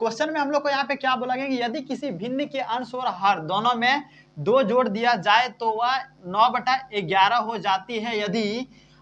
Question में हम लोग को यहाँ पे क्या बोला गया कि यदि किसी भिन्न के अंश और हर दोनों में 2 जोड़ दिया जाए तो वह 9/11 हो जाती है। यदि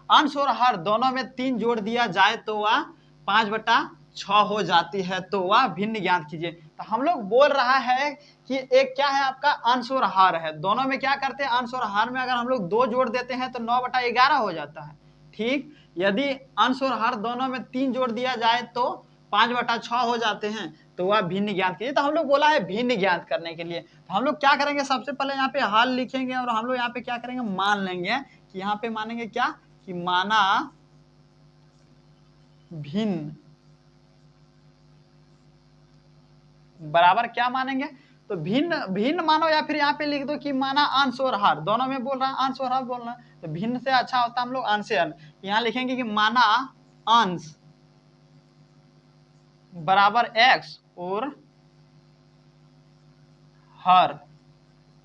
अंश और हर दोनों में 3 जोड़ दिया जाए तो वह 5/6 हो जाती है। तो वह भिन्न ज्ञात कीजिए। तो हम लोग बोल रहा है कि एक क्या है आपका अंश और हर है, दोनों में क्या करते हैं अंश और हर में अगर हम लोग 2 जोड़ देते हैं तो 9/11 हो जाता है। ठीक, यदि अंश और हर दोनों में 3 जोड़ दिया जाए तो 5/6 हो जाते हैं। तो वह भिन्न ज्ञात कीजिए। तो हम लोग बोला है भिन्न ज्ञात करने के लिए, तो हम लोग क्या करेंगे, सबसे पहले यहाँ पे हल लिखेंगे और हम लोग यहाँ पे क्या करेंगे, मान लेंगे कि यहाँ पे मानेंगे क्या कि माना भिन्न बराबर क्या मानेंगे, तो भिन्न भिन्न मानो या फिर यहाँ पे लिख दो कि माना अंश और हर, दोनों में बोल रहा है अंश और हर बोल रहा है, तो भिन्न से अच्छा होता है हम लोग अंश से हर। यहाँ लिखेंगे कि माना अंश बराबर x और हर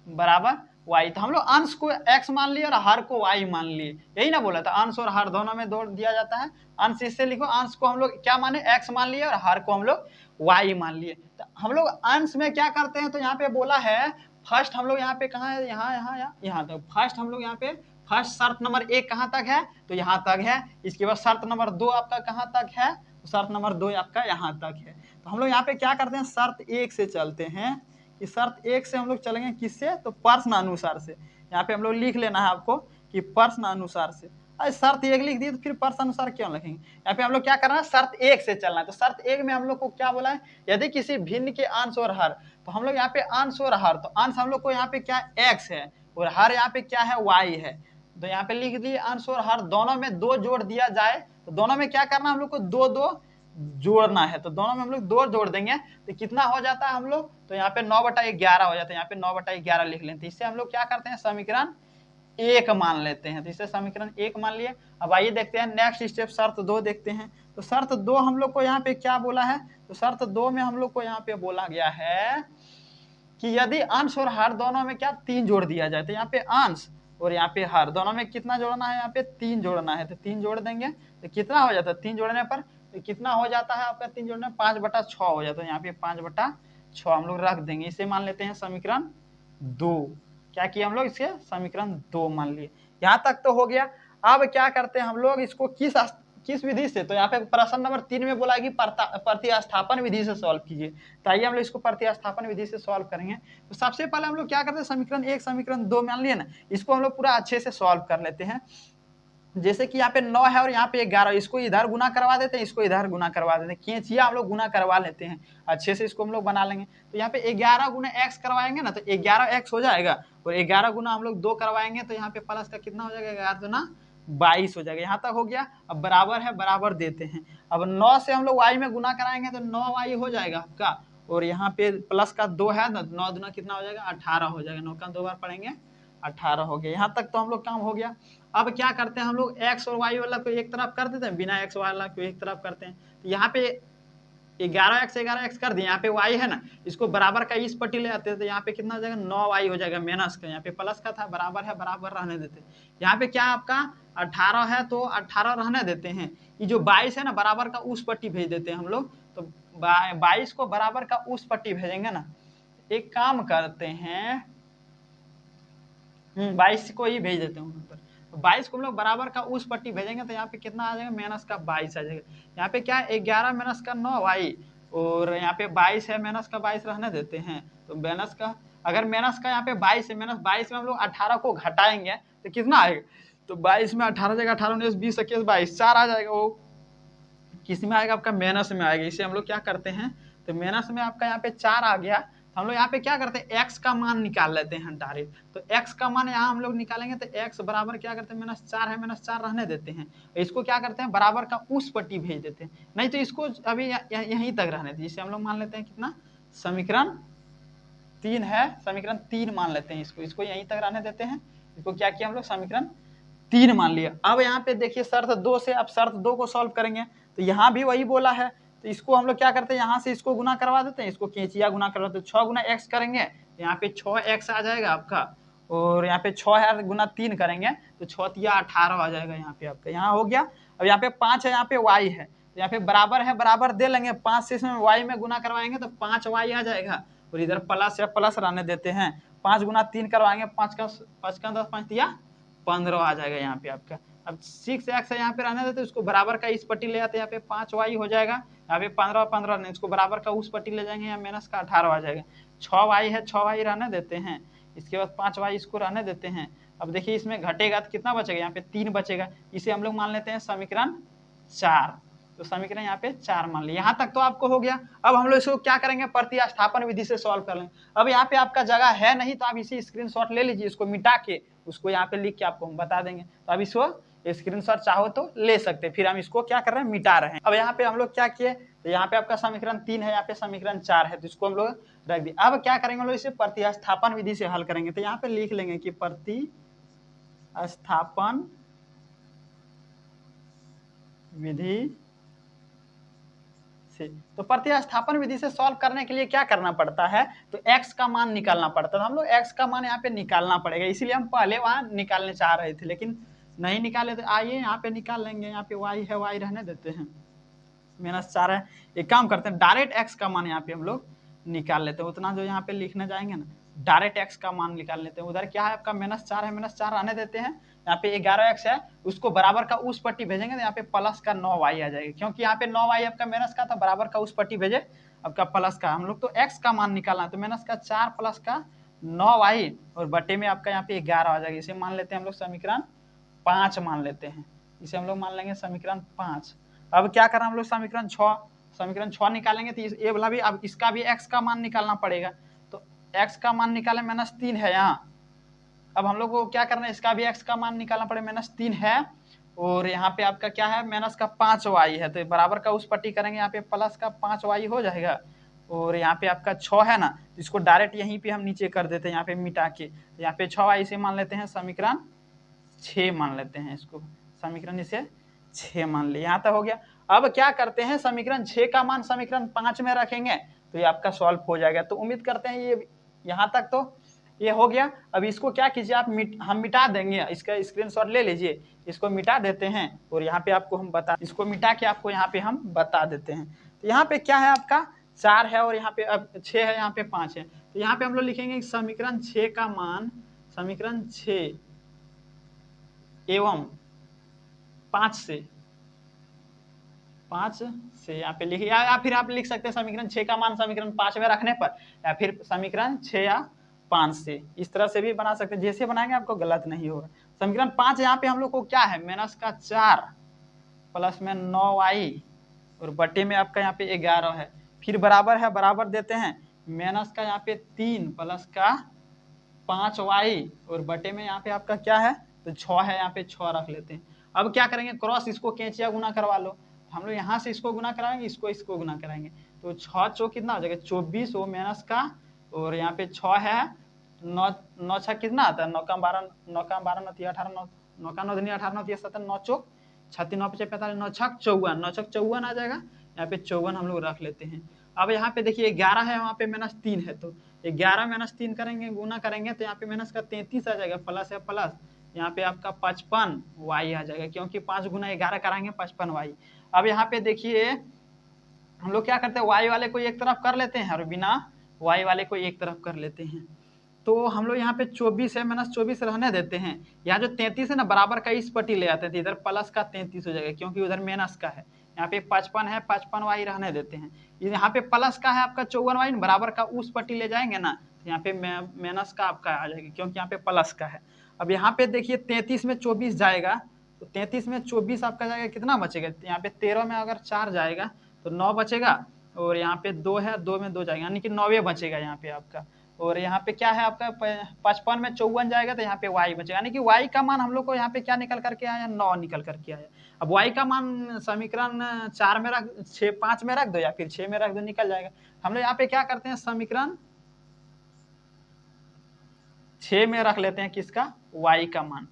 बराबर y। तो हम लोग अंश को x मान लिए और हर को y मान लिए, यही ना बोला था, अंश और हर दोनों में जोड़ दिया जाता है। अंश इससे लिखो, अंश को हम लोग क्या माने x मान लिए और हर को हम लोग y मान लिए। तो हम लोग अंश में क्या करते हैं, तो यहाँ पे बोला है फर्स्ट हम लोग यहाँ पे कहाँ है, यहाँ तक फर्स्ट हम लोग यहाँ पे फर्स्ट शर्त नंबर 1 कहाँ तक है, तो यहाँ तक है। इसके बाद शर्त नंबर 2 आपका कहाँ तक है, तो शर्त नंबर 2 आपका यहाँ तक है। तो हम लोग यहाँ पे क्या करते हैं, शर्त 1 से चलते हैं कि शर्त 1 से हम लोग चलेंगे किससे, तो प्रश्न अनुसार से। यहाँ पे हम लोग लिख लेना है आपको कि प्रश्न अनुसार से। अरे शर्त 1 लिख दी तो फिर प्रश्न अनुसार क्यों लिखेंगे, यहाँ पे हम लोग क्या करना है, शर्त 1 से चलना है। तो शर्त 1 में हम लोग को क्या बोला है, यदि किसी भिन्न के अंश और हर, तो हम लोग यहाँ पे अंश और हर, तो अंश हम लोग को यहाँ पे क्या x है और हर यहाँ पे क्या है y है। तो यहाँ पे लिख दिए अंश और हर दोनों में 2 जोड़ दिया जाए, तो दोनों में क्या करना हम लोग को 2 जोड़ना है। तो दोनों में हम लोग 2 जोड़ देंगे तो कितना हो जाता है हम लोग, तो यहाँ पे 9/11 हो जाता है। यहाँ पे 9/11 लिख लेते हैं। इससे हम लोग क्या करते हैं, समीकरण 1 मान लेते हैं। तो इसे समीकरण 1 मान लिए। अब आइए देखते हैं नेक्स्ट स्टेप, शर्त 2 देखते हैं। तो शर्त 2 हम लोग को यहाँ पे क्या बोला है, तो शर्त 2 में हम लोग को यहाँ पे बोला गया है कि यदि अंश और हर दोनों में क्या 3 जोड़ दिया जाए, तो यहाँ पे अंश और यहाँ पे हर दोनों में कितना जोड़ना है, यहाँ पे 3 जोड़ना है। तो 3 जोड़ देंगे तो कितना हो जाता है, 3 जोड़ने पर तो कितना हो जाता है आपका, 3 जोड़ने 5/6 हो जाता है। यहाँ पे 5/6 हम लोग रख देंगे। इसे मान लेते हैं समीकरण 2। क्या किया हम लोग, इसे समीकरण 2 मान लिए। यहाँ तक तो हो गया। अब क्या करते हैं हम लोग, इसको किस विधि से, तो यहाँ पे प्रश्न नंबर 3 में बोला कि प्रतिस्थापन विधि से सॉल्व कीजिए। तो आइए हम लोग इसको प्रतिस्थापन विधि से सॉल्व करेंगे। तो सबसे पहले हम लोग क्या करते हैं, समीकरण 1 समीकरण 2 मान लिए ना, इसको हम लोग पूरा अच्छे से सॉल्व कर लेते हैं। जैसे कि यहाँ पे 9 है और यहाँ पे 11, इसको इधर गुना करवा देते हैं, इसको इधर गुना करवा देते हैं, केंचिया हम लोग गुना करवा लेते हैं अच्छे से, इसको हम लोग बना लेंगे। तो यहाँ पे 11 गुना x करवाएंगे ना, तो 11x हो जाएगा और 11 गुना हम लोग 2 करवाएंगे तो यहाँ पे प्लस का कितना हो जाएगा, 11 गुना 22 हो जाएगा। यहाँ तक हो गया। अब बराबर है, बराबर देते हैं। अब 9 से हम लोग y में गुना कराएंगे तो 9y हो जाएगा आपका, और यहाँ पे प्लस का 2 है ना, 9 दूना कितना हो जाएगा, 18 हो जाएगा। 9 का 2 बार पढ़ेंगे 18 हो गया। यहाँ तक तो हम लोग काम हो गया। अब क्या करते हैं हम लोग, x और y वाला को एक तरफ कर देते हैं, बिना x वाला को एक तरफ करते हैं। तो यहाँ पे 11x कर दिए, यहाँ पे y है ना, इसको बराबर का इस पट्टी ले आते हैं। तो यहाँ पे कितना हो जाएगा, 9y हो जाएगा माइनस का, यहाँ पे प्लस का था, बराबर है, बराबर रहने देते हैं। यहाँ पे क्या आपका 18 है तो 18 रहने देते हैं। ये जो 22 है ना, बराबर का उस पट्टी भेज देते हैं हम लोग। तो 22 को बराबर का उस पट्टी भेजेंगे ना, एक काम करते हैं 22 को ही भेज देते हैं। 22 को हम लोग बराबर का उस पट्टी भेजेंगे तो यहाँ पे कितना आ जाएगा, माइनस का 22 आ जाएगा। यहाँ पे क्या है, 11 माइनस का 9y, और यहाँ पे 22 है, माइनस का 22 रहने देते हैं। तो माइनस का, अगर माइनस का यहाँ पे 22 है, माइनस 22 में हम लोग 18 को घटाएंगे तो कितना आएगा, तो 22 में 18 जाएगा, 18 19 20 21 22 4 आ जाएगा। वो किस में आएगा, आपका माइनस में आएगा। इसे हम लोग क्या करते हैं, तो माइनस में आपका यहाँ पे 4 आ गया। हम लोग यहाँ पे क्या करते हैं, x का मान निकाल लेते हैं डायरेक्ट। तो x का मान यहाँ हम लोग निकालेंगे तो x बराबर क्या करते हैं, -4 है, -4 रहने देते हैं। इसको क्या करते हैं, बराबर का उस पट्टी भेज देते हैं, नहीं तो इसको अभी यहीं तक रहने देते हैं। इसे हम लोग मान लेते हैं कितना, समीकरण 3 है, समीकरण 3 मान लेते हैं इसको यहीं तक रहने देते हैं। इसको क्या किया हम लोग, समीकरण 3 मान लिया। अब यहाँ पे देखिए शर्त 2 से, अब शर्त 2 को सॉल्व करेंगे तो यहाँ भी वही बोला है। तो इसको हम लोग क्या करते हैं, यहाँ से इसको गुना करवा देते हैं, इसको केंचिया गुना करवा देते हैं। 6 गुना x करेंगे, यहाँ पे 6x आ जाएगा आपका, और यहाँ पे 6 है गुना 3 करेंगे तो 6 तिया 18 आ जाएगा यहाँ पे आपका, यहाँ हो गया। अब यहाँ पे 5 है, यहाँ पे y है, तो यहाँ पे बराबर है, बराबर दे लेंगे, 5 से इसमें y में गुना करवाएंगे तो 5y आ जाएगा, और इधर प्लस या प्लस रहने देते हैं, 5 गुना 3 करवाएंगे, 5 का 10 5 दिया 15 आ जाएगा यहाँ पे आपका। अब 6x है यहाँ पे रहने देते, उसको बराबर का इस पट्टी ले जाते हैं, यहाँ पे 5y हो जाएगा, यहाँ पे 15 15 नहीं, इसको बराबर का उस पट्टी ले जाएंगे, यहाँ माइनस का 18 आ जाएगा। 6y है, 6y रहने देते हैं, इसके बाद 5y इसको रहने देते हैं। अब देखिए इसमें घटेगा तो कितना बचेगा, यहाँ पे 3 बचेगा, इसे हम लोग मान लेते हैं समीकरण 4। तो समीकरण यहाँ पे 4 मान लिया। यहाँ तक तो आपको हो गया। अब हम लोग इसको क्या करेंगे, प्रतिस्थापन विधि से सॉल्व कर लेंगे। अब यहाँ पे आपका जगह है नहीं तो आप इसी स्क्रीनशॉट ले लीजिए, इसको मिटा के उसको यहाँ पे लिख के आपको हम बता देंगे, तो अब इसको स्क्रीनशॉट चाहो तो ले सकते हैं। फिर हम इसको क्या कर रहे हैं, मिटा रहे हैं। अब यहाँ पे हम लोग क्या किए, तो यहाँ पे आपका समीकरण 3 है, यहाँ पे समीकरण 4 है, तो इसको हम लोग रख दिए। अब क्या करेंगे हम लोग, इसे प्रतिस्थापन विधि से हल करेंगे। तो यहाँ पे लिख लेंगे कि प्रतिस्थापन विधि से, तो प्रतिस्थापन विधि से सॉल्व करने के लिए क्या करना पड़ता है, तो x का मान निकालना पड़ता है। हम लोग x का मान यहाँ पे निकालना पड़ेगा, इसीलिए हम पहले वहां निकालने चाह रहे थे लेकिन नहीं निकाले, तो आइए यहाँ पे निकाल लेंगे। यहाँ पे y है, y रहने देते हैं, -4 है। एक काम करते हैं, डायरेक्ट x का मान यहाँ पे हम लोग निकाल लेते हैं, उतना जो यहाँ पे लिखने जाएंगे ना, डायरेक्ट x का मान निकाल लेते हैं। उधर क्या है आपका -4 है, -4 आने देते हैं, यहाँ पे 11x है, उसको बराबर का उस पट्टी भेजेंगे तो यहाँ पे प्लस का 9y आ जाएगा, क्योंकि यहाँ पे 9y आपका माइनस का था, बराबर का उस पट्टी भेजे आपका प्लस का। हम लोग तो x का मान निकालना है, तो -4 प्लस का 9y और बटे में आपका यहाँ पे 11 आ जाएगा। इसे मान लेते हैं हम लोग समीकरण 5 मान लेते हैं, इसे हम लोग मान लेंगे समीकरण 5। अब क्या करना हम लोग, समीकरण 6 निकालेंगे, तो ये वाला भी, अब इसका भी x का मान निकालना पड़ेगा, तो x का मान निकाले, -3 है यहाँ। अब हम लोग को क्या करना है, इसका भी x का मान निकालना पड़ेगा, -3 है, और यहाँ पे आपका क्या है, माइनस का 5y है, तो बराबर का उस पट्टी करेंगे, यहाँ पे प्लस का 5y हो जाएगा, और यहाँ पे आपका 6 है ना, तो इसको डायरेक्ट यहीं पे हम नीचे कर देते हैं, यहाँ पे मिटा के, यहाँ पे 6y से मान लेते हैं समीकरण 6 मान लेते हैं, इसको समीकरण इसे 6 मान लिया। यहाँ तक हो गया। अब क्या करते हैं, समीकरण 6 का मान समीकरण 5 में रखेंगे तो ये आपका सॉल्व हो जाएगा। तो उम्मीद करते हैं ये यहाँ तक तो ये हो गया। अब इसको क्या कीजिए आप, हम मिटा देंगे, इसका स्क्रीनशॉट ले लीजिए, इसको मिटा देते हैं, और यहाँ पे आपको हम इसको मिटा के आपको यहाँ पे हम बता देते हैं। तो यहाँ पे क्या है आपका 4 है, और यहाँ पे अब 6 है, यहाँ पे 5 है, तो यहाँ पे हम लोग लिखेंगे समीकरण 6 का मान, समीकरण 6 एवं 5 से यहाँ पे लिखिए, या फिर आप लिख सकते हैं समीकरण 6 का मान समीकरण 5 में रखने पर, या फिर समीकरण 6 या 5 से, इस तरह से भी बना सकते हैं, जैसे बनाएंगे आपको गलत नहीं होगा। समीकरण 5 यहाँ पे हम लोग को क्या है, -4 प्लस में 9y और बटे में आपका यहाँ पे 11 है, फिर बराबर है, बराबर देते हैं, माइनस का यहाँ पे 3 प्लस का 5y और बटे में यहाँ पे आपका क्या है, तो 6 है, यहाँ पे 6 रख लेते हैं। अब क्या करेंगे, क्रॉस इसको कैंचिया गुना करवा लो, हम लोग यहाँ से इसको गुना कराएंगे, इसको गुना कराएंगे, तो 6 चौक कितना हो जाएगा 24, वो माइनस का, और यहाँ पे 6 है, 9 6 कितना आता है, 9 का 12 9 9 18 9 का 9 18 9 17 9 चौक 36 9 5 45 9 6 54 9 6 54 आ जाएगा, यहाँ पे 54 हम लोग रख लेते हैं। अब यहाँ पे देखिए 11 है, वहाँ पे -3 है, तो 11 - 3 करेंगे, गुना करेंगे, तो यहाँ पे माइनस का 33 आ जाएगा, प्लस है प्लस, यहाँ पे आपका 55y आ जाएगा, क्योंकि 5 गुना 11 कराएंगे 55y। अब यहाँ पे देखिए हम लोग क्या करते हैं, y वाले को एक तरफ कर लेते हैं और बिना y वाले को एक तरफ कर लेते हैं, तो हम लोग यहाँ पे 24 है, -24 रहने देते हैं। यहाँ जो 33 है ना, बराबर का इस पट्टी ले आते थे, इधर प्लस का 33 हो जाएगा, क्योंकि उधर माइनस का है। यहाँ पे 55 है, 55y रहने देते हैं। यहाँ पे प्लस का है आपका 54y, बराबर का उस पट्टी ले जाएंगे ना, तो यहाँ पे माइनस का आपका आ जाएगा, क्योंकि यहाँ पे प्लस का है। अब यहाँ पे देखिए 33 में 24 जाएगा, तो 33 में 24 आपका जाएगा, कितना बचेगा, यहाँ पे 13 में अगर 4 जाएगा तो 9 बचेगा, और यहाँ पे 2 है, 2 में 2 जाएगा, यानी कि 9 बचेगा यहाँ पे आपका। और यहाँ पे क्या है आपका 55 में 54 जाएगा, तो यहाँ पे y बचेगा, यानी कि y का मान हम लोग को यहाँ पे क्या निकल करके आया, 9 निकल करके आया। अब y का मान समीकरण 4 में रख 5 में रख दो, या फिर 6 में रख दो, निकल जाएगा। हम लोग यहाँ पे क्या करते हैं, समीकरण 6 में रख लेते हैं किसका, y का मान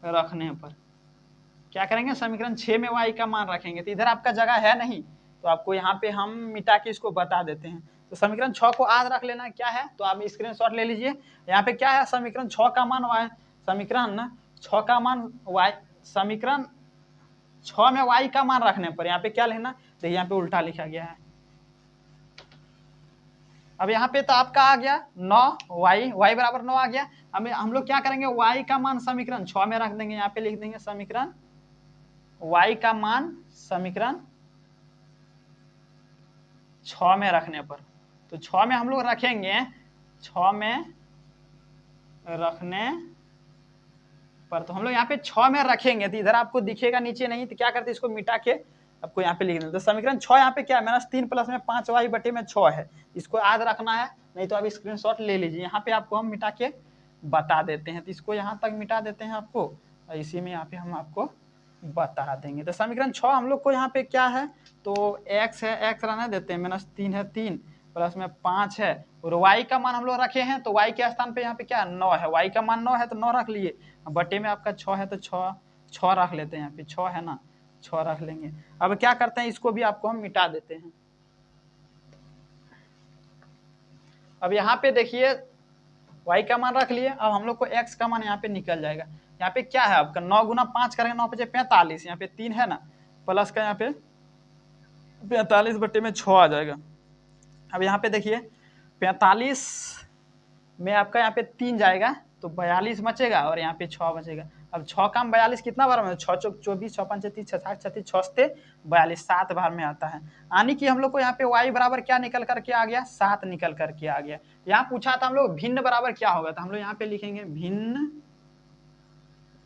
रखने पर क्या करेंगे, समीकरण 6 में y का मान रखेंगे, तो इधर आपका जगह है नहीं, तो आपको यहाँ पे हम मिटा के इसको बता देते हैं। तो समीकरण 6 को आज रख लेना क्या है, तो आप स्क्रीनशॉट ले लीजिए। यहाँ पे क्या है, समीकरण 6 का मान y, समीकरण 6 का मान y, समीकरण 6 में y का मान रखने पर यहाँ पे क्या लिखना, तो यहाँ पे उल्टा लिखा गया है। अब यहाँ पे तो आपका आ गया 9 y बराबर 9 आ गया। हम लोग क्या करेंगे, y का मान समीकरण 6 में रख देंगे। यहाँ पे लिख देंगे समीकरण y का मान समीकरण 6 में रखने पर, तो 6 में हम लोग रखेंगे, 6 में रखने पर तो हम लोग यहाँ पे 6 में रखेंगे, तो इधर आपको दिखेगा नीचे नहीं, तो क्या करते इसको मिटा के आपको यहाँ पे लिख देते। तो समीकरण 6 यहाँ पे क्या है, -3 प्लस में 5y बटे में 6 है, इसको याद रखना है, नहीं तो आप स्क्रीनशॉट ले लीजिए। यहाँ पे आपको हम मिटा के बता देते हैं, तो इसको यहाँ तक मिटा देते हैं आपको, और इसी में यहाँ पे हम आपको बता देंगे। तो समीकरण 6 हम लोग को यहाँ पे क्या है, तो x है, x रहने देते हैं, -3 है, 3 प्लस में 5 है, और y का मान हम लोग रखे हैं, तो y के स्थान पे यहाँ पे क्या 9 है, y का मान 9 है तो 9 रख लिए, बटे में आपका 6 है तो 6 रख लेते हैं, यहाँ पे 6 है ना, 6 रख लेंगे। अब क्या करते हैं, इसको भी आपको हम मिटा देते हैं। अब यहाँ पे देखिए y का मान रख लिए, अब हम लोग को x का मान यहाँ पे निकल जाएगा। यहाँ पे क्या है आपका 9 गुना 5 करेंगे, 9 पचे 45, यहाँ पे 3 है ना, प्लस का यहाँ पे 45 बटे में 6 आ जाएगा। अब यहाँ पे देखिए 45 में आपका यहाँ पे 3 जाएगा तो 42 बचेगा, और यहाँ पे 6 बचेगा। अब 6 का 42 कितना बार में, 6 चौक 24, 6 पंच 30, 6 7 36, 6 से 42, 7 बार में आता है। यानी कि हम लोग को यहाँ पे y बराबर क्या निकल करके आ गया, 7 निकल करके आ गया। यहाँ पूछा था हम लोग भिन्न बराबर क्या होगा, तो हम लोग यहाँ पे लिखेंगे भिन्न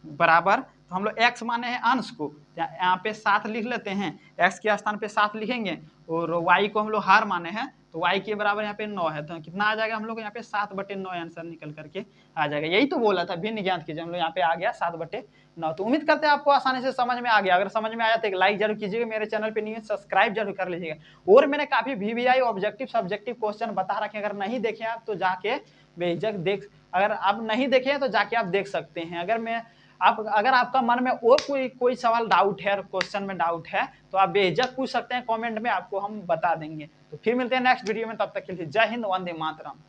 बराबर, तो हम लोग x माने हैं अंश को, यहाँ पे 7 लिख लेते हैं, x के स्थान पे 7 लिखेंगे, और y को हम लोग हर माने हैं, तो y के बराबर यहाँ पे 9 है, तो कितना आ जाएगा हम लोग यहाँ पे 7 बटे 9 आंसर निकल करके आ जाएगा। यही तो बोला था भिन्न ज्ञात कीजिए, हम लोग यहाँ पे आ गया 7 बटे 9। तो उम्मीद करते हैं आपको आसानी से समझ में आ गया। अगर समझ में आया तो एक लाइक जरूर कीजिएगा, मेरे चैनल पे नहीं सब्सक्राइब जरूर कर लीजिएगा। और मैंने काफी VVI ऑब्जेक्टिव सब्जेक्टिव क्वेश्चन बता रखे, अगर नहीं देखे आप तो जाके बेझिझक देख, अगर आप नहीं देखे तो जाके आप देख सकते हैं। अगर आपका मन में और कोई सवाल डाउट है, क्वेश्चन में डाउट है, तो आप बेझिझक पूछ सकते हैं कमेंट में, आपको हम बता देंगे। तो फिर मिलते हैं नेक्स्ट वीडियो में, तब तक के लिए जय हिंद, वंदे मातरम।